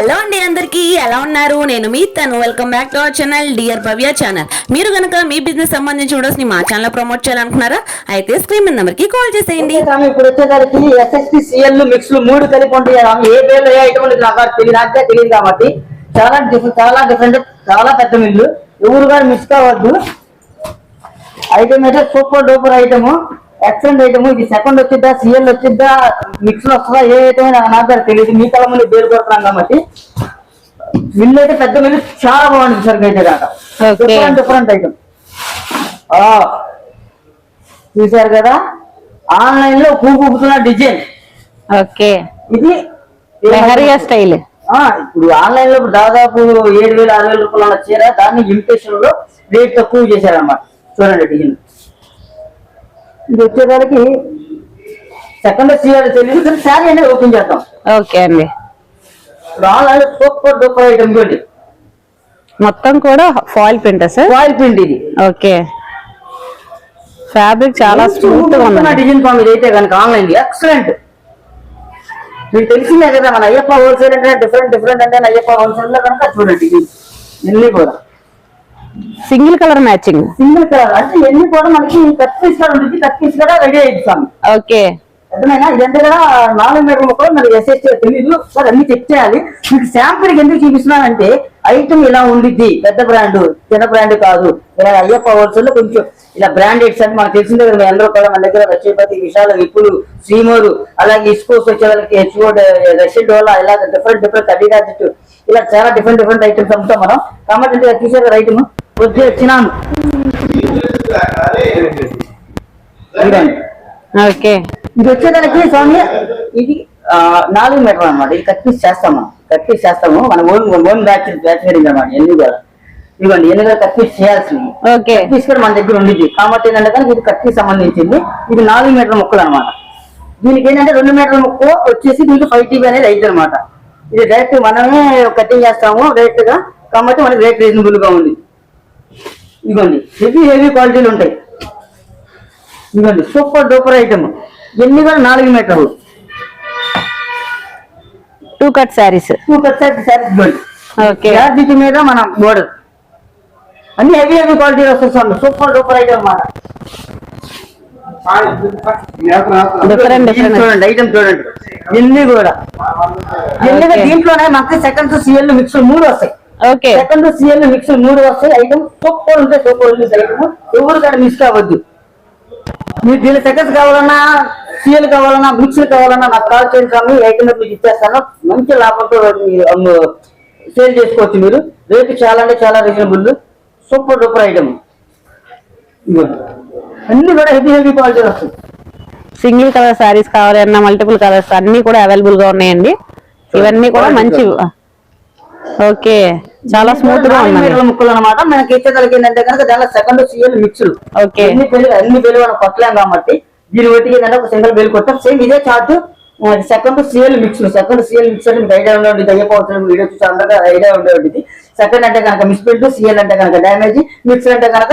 Hello అండి, అందరికీ ఎలా ఉన్నారు? నేను మీ తను. Welcome back to our channel dear Bhavya channel. మీరు కనుక మీ బిజినెస్ సంబంధించి వీడియోస్ ని మా ఛానల్ ప్రమోట్ చేయాలనుకున్నారా? అయితే స్క్రీన్ మీద నెంబర్ కి కాల్ చేసేయండి. ఇప్పుడు వచ్చేసరికి ఎస్ఎస్పి సిఎల్ మిక్స్ మూడు కలిపి ఉంటాయి. ఏ పేర్లు ఏ ఐటమ్ నాకే తెలియదు కాబట్టి చాలా డిఫరెంట్ చాలా పెద్ద మిల్లు. ఎవరు కూడా మిస్ కావద్దు. ఐటమ్ అయితే super duper item, excellent item. ఇది సెకండ్ వచ్చిద్దా సిఎల్ వచ్చిద్దా మిక్స్ లో వస్తుందా ఏ ఐటమ్ నాకు తెలియదు. మీ కళ ముందు పేరు కొడుతున్నాం కాబట్టి మిల్లు అయితే పెద్ద మిల్లు చాలా బాగుంటుంది సార్. అయితే కాక డిఫరెంట్ ఐటమ్ చూసారు కదా, ఆన్లైన్ లో కూపుతున్న డిజైన్. ఓకే, ఇది లెహరియా స్టైల్. ఇప్పుడు ఆన్లైన్ లో దాదాపు 7,000-6,000 రూపాయలు ఉన్న చీర దాన్ని ఇమిటేషన్ లో రేట్ తక్కువ చేశారన్నమాట. చూడండి డిజైన్. ఇది వచ్చేసరికి సెకండ్ సీఆర్ తెలియదు, శారీ అనేది ఓపెన్ చేద్దాం. ఓకే అండి, ఆన్లైన్ సూపర్ డూపర్ ఐటమ్ చూడండి. మొత్తం కూడా foil print sir. Foil print ఇది. ఓకే, ఫ్యాబ్రిక్ చాలా స్మూత్ గా ఉంది. డిజైన్ ఫామ్ ఇది అయితే కనుక ఆన్లైన్ ఎక్సలెంట్. మీకు తెలిసిందే కదా, మన అయ్యప్ప హోల్సేల్ అంటే డిఫరెంట్ అంటే అయ్యప్ప హోల్సేల్ లో కనుక చూడండి ఇన్ని కూడా single colour matching. Single colour అంటే ఎన్ని కూడా మనకి కట్ పీస్ కూడా ఉంటుంది. కట్ పీస్ కూడా రెడీ అయిస్తాం. ఓకే, అర్థమైనా? ఇదంతా కూడా 4 మీటర్ల ముక్కలు మనకి ఎస్ఎస్ తెలీదు సార్, అన్ని చెక్ చేయాలి. మీకు శాంపుల్ ఎందుకు చూపిస్తున్నానంటే ఐటమ్ ఇలా ఉండిద్ది. పెద్ద బ్రాండ్ చిన్న బ్రాండ్ కాదు. ఇలా అయ్యప్ప హోల్సేల్ లో కొంచెం ఇలా బ్రాండెడ్స్ అని మనకు తెలిసిందే కదా. అందరూ కూడా మన దగ్గర రక్షపతి, విశాల, విపులు, శ్రీమోరు, అలాగే ఇస్కోస్ వచ్చేవాళ్ళకి హెచ్ఓ, రష్యన్ డోలా, ఇలా డిఫరెంట్ అడిడాస్ ఇలా చాలా డిఫరెంట్ ఐటమ్స్ అమ్ముతాం మనం. కాబట్టి చూసారు కదా ఐటమ్ వచ్చినాను. ఓకే, ఇది వచ్చేదానికి స్వామి ఇది 4 మీటర్లు అనమాట. ఇది కట్ పీస్ చేస్తాము మనం ఓన్ బ్యాచ్ అనమాట. ఎన్ని కూడా ఇవ్వండి, ఎన్ని కూడా కట్ పీస్ చేయాల్సింది. కట్ పీస్ కూడా మన దగ్గర ఉండిద్ది. కాబట్టి ఏంటంటే కనుక ఇది కట్ పీస్ సంబంధించింది. ఇది 4 మీటర్ల ముక్కలు అనమాట. దీనికి ఏంటంటే 2 మీటర్ల ముక్క వచ్చేసి దీనికి 5 TB అనేది అయితే అనమాట. ఇది డైరెక్ట్ మనమే కటింగ్ చేస్తాము డైరెక్ట్ గా, కాబట్టి మనకి రేట్ రీజనబుల్ గా ఉంది. ఇదిగోండి, హెవీ క్వాలిటీలు ఉంటాయి. ఇదిగోండి సూపర్ డూపర్ ఐటమ్. ఎన్ని కూడా 4 మీటర్లు 2 కట్ శారీస్. ఇవ్వండి. ఓకే, దీని మీద మన బోర్డర్ అన్ని హెవీ క్వాలిటీ వస్తుంది. సూపర్ డూపర్ ఐటమ్ అన్నమాట. చూడండి ఐటమ్ చూడండి. ఎన్ని కూడా దీంట్లోనే మనకి సెకండ్ సిఎల్ మిక్స్ 3 వస్తాయి. ఓకే, సెకండ్ సిఎల్ మిక్స్ 3 వస్తాయి. ఐటమ్ సూపర్ ఉంటాయి. ఐటమ్ ఎవరు కానీ మిస్ కావద్దు. మీరు దీని సెకండ్స్ కావాలన్నా, సీఎల్ కావాలన్నా, మిక్సర్ కావాలన్నా నాకు కాల్ చేయండి. ఐటమ్ మీకు ఇచ్చేస్తాను. మంచి లాభంతో సేల్ చేసుకోవచ్చు. మీరు రేటు చాలా అంటే చాలా రీజనబుల్. Super duper item. అన్ని కూడా హెవీ క్వాలిటీ వస్తాయి. సింగిల్ కలర్ శారీస్ కావాలన్నా మల్టిపుల్ కలర్స్ అన్ని కూడా అవైలబుల్ గా ఉన్నాయండి. ఇవన్నీ కూడా మంచి. ఓకే, చాలా స్మూత్ గా ఉన్నాయి ముక్కలు అనమాట. మనకి ఇచ్చేదానికి ఏంటంటే కనుక దానిలో సెకండ్ సీఎల్ మిక్స్డ్. ఓకే, అన్ని పేర్లు మనం కొట్టలేం కాబట్టి దీని బట్టి ఏంటంటే ఒక సింగిల్ బేల్ కొట్టాం. సేమ్ ఇదే చార్ట్. సెకండ్ సీఎల్ మిక్స్డ్ మీకు ఐడియా ఉండేది. అయ్యపోతుంది వీడియో చూసి అందరికీ ఐడియా ఉండేది. సెకండ్ అంటే కనుక మిస్ప్రింట్, సీఎల్ అంటే కనుక డ్యామేజ్, మిక్స్డ్ అంటే కనుక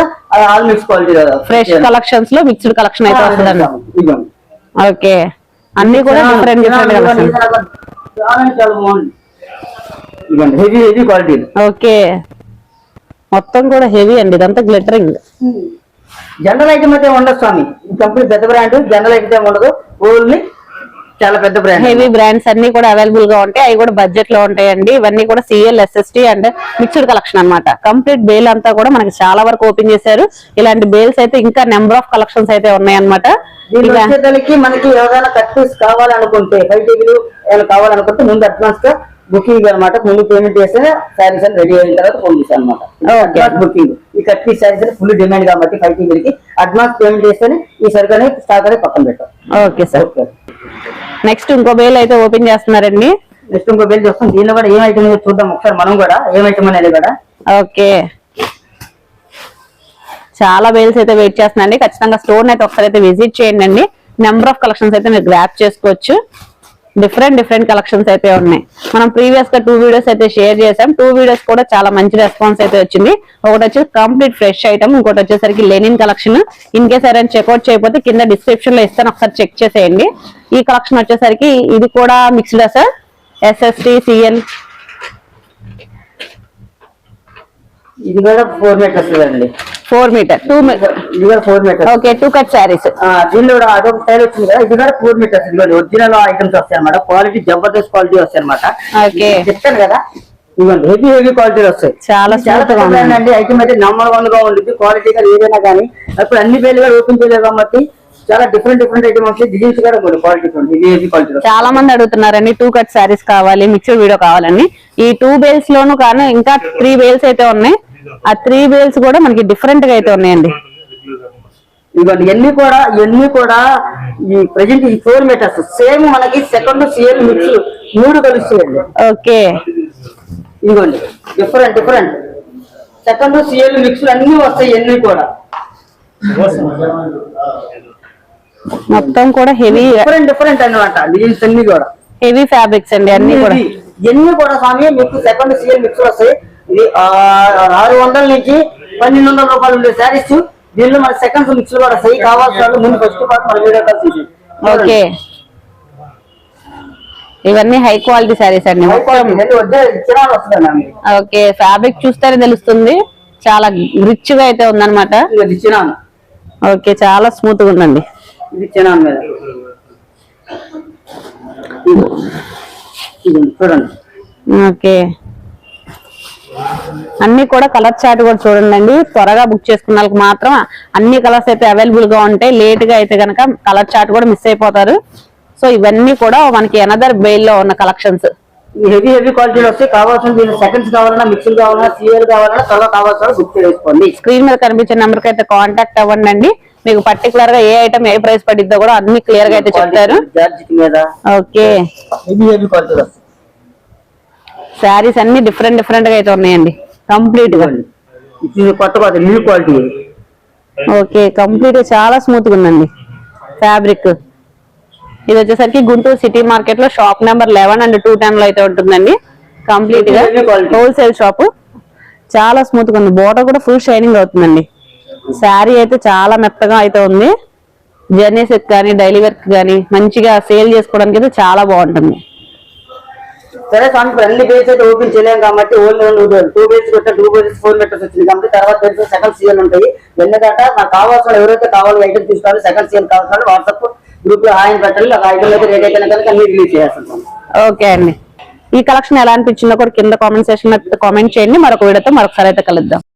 all mix quality. Fresh collections లో మిక్స్డ్ కలెక్షన్ అయితే వస్తుంది. ఓకే, అన్ని కూడా డిఫరెంట్ చాలా బాగుంది. Heavy quality. ఓకే, మొత్తం కూడా హెవీ అండి. ఇదంతా గ్లిటరింగ్. జనరల్ ఐటమ్ అయితే ఉండదు స్వామి. కంపెనీ పెద్ద బ్రాండ్. జనరల్ ఐటమ్ ఉండదు, ఓన్లీ చాలా పెద్ద బ్రాండ్. హెవీ బ్రాండ్స్ అన్ని కూడా అవైలబుల్ గా ఉంటాయి. అవి కూడా బడ్జెట్ లో ఉంటాయండి. ఇవన్నీ కూడా CL, SST and mixed collection అన్నమాట. కంప్లీట్ బేల్ అంతా కూడా మనకి చాలా వరకు ఓపెన్ చేశారు. ఇలాంటి బేల్స్ అయితే ఇంకా నెంబర్ ఆఫ్ కలెక్షన్స్ అయితే ఉన్నాయన్నమాట. వచ్చేదానికి మనకి ఏదైనా కట్ పీస్ కావాలనుకుంటే 5 TB కావాలనుకుంటే ముందు అడ్వాన్స్ గా బుకింగ్ అనమాట. ముందు పేమెంట్ చేస్తే శారీస్ అని రెడీ అయిన తర్వాత పంపిస్తాను అనమాట. బుకింగ్ ఈ cut piece saris full demand కాబట్టి 5 TB అడ్వాన్స్ పేమెంట్ చేస్తేనే ఈ సరిగ్గా స్టాక్ అనేది పక్కన పెట్టాం. ఓకే సార్, నెక్స్ట్ ఇంకో బేల్ అయితే ఓపెన్ చేస్తున్నారండి. నెక్స్ట్ ఇంకో బేల్ చేస్తాం. దీనిలో కూడా ఏం ఐటమ్ చూద్దాం ఒకసారి మనం కూడా ఏం ఐటమ్ అనేది కూడా. ఓకే, చాలా బేల్స్ అయితే వెయిట్ చేస్తున్నాండి. ఖచ్చితంగా స్టోర్ అయితే ఒకసారి అయితే విజిట్ చేయండి అండి. నెంబర్ ఆఫ్ కలెక్షన్స్ అయితే మీరు గ్రాప్ చేసుకోవచ్చు. డిఫరెంట్ కలెక్షన్స్ అయితే ఉన్నాయి. మనం ప్రీవియస్ గా 2 వీడియోస్ అయితే షేర్ చేసాం. 2 వీడియోస్ కూడా చాలా మంచి రెస్పాన్స్ అయితే వచ్చింది. ఒకటి వచ్చేసి కంప్లీట్ ఫ్రెష్ ఐటమ్, ఇంకోటి వచ్చేసరికి లెనిన్ కలెక్షన్. ఇన్ కేస్ ఎవరైనా చెక్అౌట్ చేయకపోతే కింద డిస్క్రిప్షన్ లో ఇస్తాను, ఒకసారి చెక్ చేసేయండి. ఈ కలెక్షన్ వచ్చేసరికి ఇది కూడా మిక్స్డ్ సార్, ఎస్ఎస్టీ, సిఎల్ ఇది కూడా 4 మీటర్స్ అండి. 4 మీటర్ 2 ఇది కూడా 4 మీటర్స్. Okay 2 cut saris. దీనిలో కూడా అదొక స్టైల్ వచ్చింది కదా, ఇది కూడా 4 మీటర్స్. ఇదిగోండి ఒరిజినల్ ఐటమ్స్ వస్తాయి అనమాట. క్వాలిటీ జబర్దస్త్ క్వాలిటీ వస్తాయి అనమాట. ఓకే చెప్తాను కదా, ఇదిగోండి హెవీ క్వాలిటీలు వస్తాయి. చాలా అండి ఐటమ్ అయితే నంబర్ 1 గా ఉంటుంది. క్వాలిటీ గా ఏదైనా కానీ అప్పుడు అన్ని పేర్లు కూడా ఓపెన్ చేయలేదు కాబట్టి చాలా డిఫరెంట్ ఐటమ్ వస్తాయి. డిజైన్స్ కూడా క్వాలిటీ హెవీ క్వాలిటీ. చాలా మంది అడుగుతున్నారండి 2 కట్ శారీస్ కావాలి, మిక్స్డ్ వీడియో కావాలని. ఈ 2 బేల్స్ లోను కానీ ఇంకా 3 బేల్స్ అయితే ఉన్నాయి. ఆ 3 బేల్స్ కూడా మనకి డిఫరెంట్ గా అయితే ఉన్నాయండి. ఇవన్నీ ఇవన్నీ కూడా ఈ ప్రెజెంట్ ఈ 4 మీటర్స్ సేమ్ మనకి సెకండ్ సిఎల్ మిక్స్ 3 కలుస్తాయండి. ఓకే ఇదిగోండి డిఫరెంట్ సెకండ్ సిఎల్ మిక్స్ అన్ని వస్తాయి. ఇవన్నీ కూడా మొత్తం కూడా హెవీ డిఫరెంట్ అన్నమాట. డిజైన్స్ అన్ని కూడా హెవీ ఫ్యాబ్రిక్స్ అండి. అన్ని కూడా ఇవన్నీ కూడా స్వామి మీకు సెకండ్ సిఎల్ మిక్స్ వస్తాయి. ఇది 600 నుంచి 1200 రూపాయలు ఉండే శారీస్. దీనిలో మన సెకండ్స్ మిక్స్ కూడా వస్తాయి. కావాల్సిన వాళ్ళు ముందు ఫస్ట్ పార్ట్ మన వీడియో కాల్ చేసి. ఓకే ఇవన్నీ హై క్వాలిటీ శారీస్ అండి. ఓకే ఫ్యాబ్రిక్ చూస్తేనే తెలుస్తుంది, చాలా రిచ్ గా అయితే ఉందన్నమాట. ఓకే చాలా స్మూత్ గా ఉందండి. ఇది చినాన్ మీద చూడండి. ఓకే అన్ని కూడా కలర్ చార్ట్ కూడా చూడండి. త్వరగా బుక్ చేసుకున్న వాళ్ళకి మాత్రం అన్ని కలర్స్ అయితే అవైలబుల్ గా ఉంటాయి. లేట్ గా అయితే కనుక కలర్ చార్ట్ కూడా మిస్ అయిపోతారు. సో ఇవన్నీ కూడా మనకి అనదర్ బెయిల్ లో ఉన్న కలెక్షన్స్. హెవీ క్వాలిటీలో వస్తాయి. కావాల్సిన దీని సెకండ్స్ కావాలన్నా, మిక్సింగ్ కావాలన్నా, సిఎల్ కావాలన్నా, కలర్ కావాల్సిన బుక్ చేసుకోండి. స్క్రీన్ మీద కనిపించే నెంబర్ కి అయితే కాంటాక్ట్ అవ్వండి. మీకు పర్టికులర్ గా ఏ ఐటమ్ ఏ ప్రైస్ పడిద్దో కూడా అన్ని క్లియర్ గా అయితే చెప్తారు. ఓకే శారీస్ అన్ని డిఫరెంట్ గా అయితే ఉన్నాయండి. కంప్లీట్ గా కొత్త న్యూ క్వాలిటీ. ఓకే కంప్లీట్ గా చాలా స్మూత్ గా ఉందండి ఫ్యాబ్రిక్. ఇది వచ్చేసరికి గుంటూరు సిటీ మార్కెట్ లో షాప్ నెంబర్ 11 అండ్ 210 లో అయితే ఉంటుందండి. కంప్లీట్ గా హోల్సేల్ షాప్. చాలా స్మూత్ గా ఉంది. బోర్డర్ కూడా ఫుల్ షైనింగ్ అవుతుందండి. శారీ అయితే చాలా మెత్తగా అయితే ఉంది. జర్నీస్ కానీ డైలీ వర్క్ కానీ మంచిగా సేల్ చేసుకోవడానికి అయితే చాలా బాగుంటుంది. సరే స్వామి, ఇప్పుడు అన్ని బేస్ అయితే ఓపెన్ చేయలేము కాబట్టి ఓన్లీ 2 బేస్ కొట్ట 2 బేస్ 4 మీటర్స్ వచ్చింది కాబట్టి తర్వాత సెకండ్ సీఎల్ ఉంటాయి. ఎందుకంటే నాకు కావాల్సిన ఎవరైతే కావాలో ఐటమ్ తీసుకోవాలి, సెకండ్ సీఎల్ కావాల్సిన వాట్సాప్ గ్రూప్ లో హాయ్ పెట్టాలి. ఆ ఐటమ్ అయితే రేట్ అయితే కనుక అన్ని రిలీజ్ చేస్తాం. ఓకే అండి, ఈ కలెక్షన్ ఎలా అనిపించిందో కూడా కింద కామెంట్ సెక్షన్ కామెంట్ చేయండి. మరొక వీడియోతో మరొకసారి అయితే కలుద్దాం.